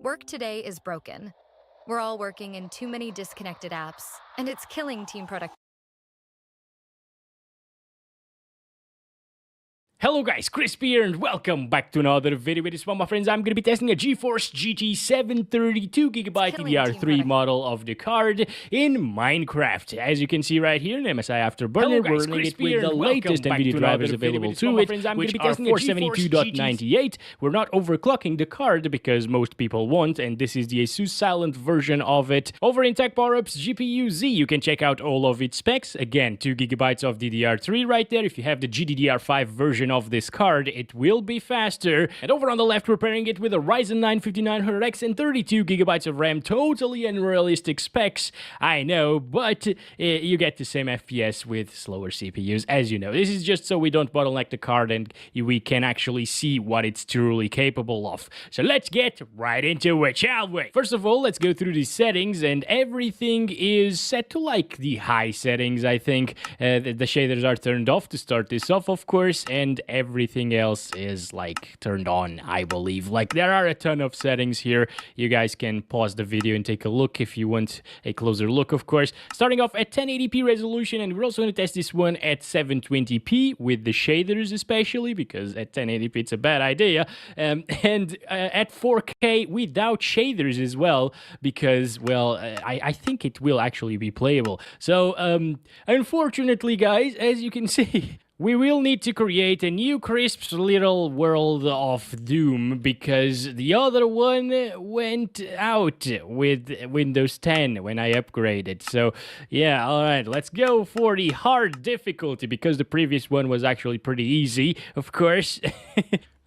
Work today is broken. We're all working in too many disconnected apps, and it's killing team productivity. Hello guys, Chris here and welcome back to another video. With this one, my friends, I'm going to be testing a GeForce GT 732GB DDR3 model of the card in Minecraft. As you can see right here, an MSI Afterburner, we're running it with the latest NVIDIA drivers available to it, which are 472.98. We're not overclocking the card because most people won't, and this is the ASUS Silent version of it. Over in Tech Power-Ups GPU Z, you can check out all of its specs. Again, 2GB of DDR3 right there. If you have the GDDR5 version of this card, it will be faster. And over on the left, we're pairing it with a Ryzen 9 5900X and 32GB of RAM. Totally unrealistic specs, I know, but you get the same FPS with slower CPUs, as you know. This is just so we don't bottleneck the card and we can actually see what it's truly capable of. So let's get right into it, shall we? First of all, let's go through the settings, and everything is set to like the high settings, I think. The shaders are turned off to start this off, of course, and everything else is like turned on, I believe. Like, there are a ton of settings here. You guys can pause the video and take a look if you want a closer look, of course. Starting off at 1080p resolution, and we're also going to test this one at 720p with the shaders, especially because at 1080p it's a bad idea, and at 4K without shaders as well, because, well, I think it will actually be playable. So unfortunately, guys, as you can see, we will need to create a new crisp little world of doom, because the other one went out with Windows 10 when I upgraded. So yeah, alright, let's go for the hard difficulty, because the previous one was actually pretty easy, of course.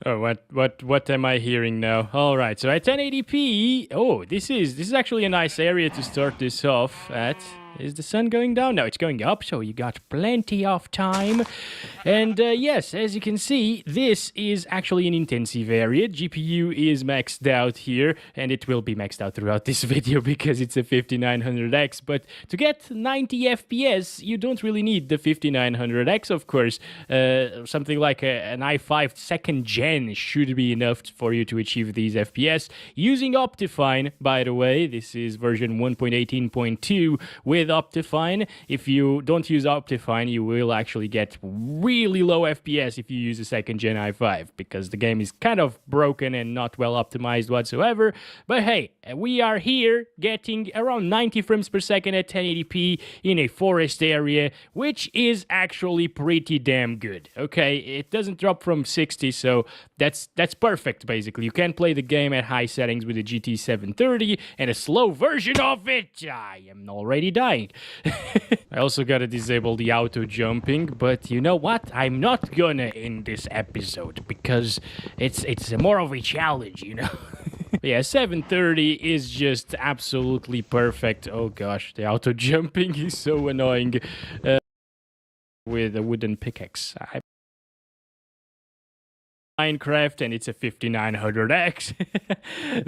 Oh, what am I hearing now? All right, so at 1080p, oh, this is actually a nice area to start this off at. Is the sun going down? No, it's going up, so you got plenty of time. And yes, as you can see, this is actually an intensive area. GPU is maxed out here, and it will be maxed out throughout this video because it's a 5900X. But to get 90 FPS, you don't really need the 5900X, of course. Something like an i5 2nd gen should be enough for you to achieve these FPS. Using Optifine, by the way, this is version 1.18.2 with Optifine. If you don't use Optifine, you will actually get really low FPS if you use a 2nd gen i5, because the game is kind of broken and not well optimized whatsoever. But hey, we are here getting around 90 frames per second at 1080p in a forest area, which is actually pretty damn good. Okay, it doesn't drop from 60, so that's perfect, basically. You can play the game at high settings with a GT 730 and a slow version of it. I am already dying. I also gotta disable the auto jumping, but you know what? I'm not gonna in this episode because it's more of a challenge, you know. Yeah, 730 is just absolutely perfect. Oh gosh, the auto jumping is so annoying with a wooden pickaxe. Minecraft, and it's a 5900X.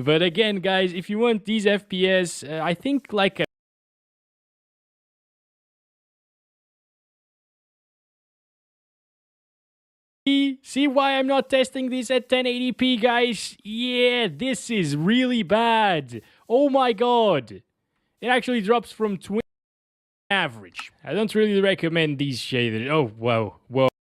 But again, guys, if you want these FPS, I think like a See why I'm not testing this at 1080p, guys? Yeah, this is really bad. Oh my god. It actually drops from 20 average. I don't really recommend these shaders. Oh, whoa.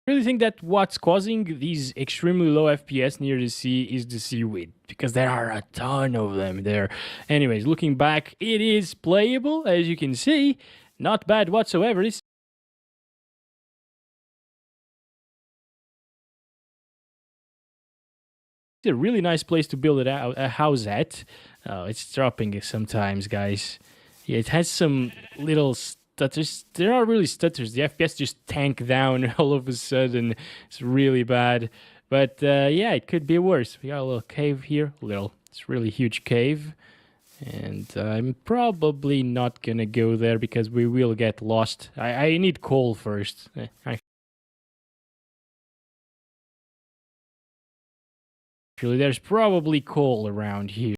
I really think that what's causing these extremely low FPS near the sea is the seaweed, because there are a ton of them there. Anyways, looking back, it is playable, as you can see. Not bad whatsoever. It's a really nice place to build a house at. Oh, it's dropping sometimes, guys. Yeah, it has some little stutters. There are really stutters. The FPS just tank down all of a sudden. It's really bad. But yeah, it could be worse. We got a little cave here. It's really huge cave. And I'm probably not gonna go there because we will get lost. I need coal first. Actually, there's probably coal around here.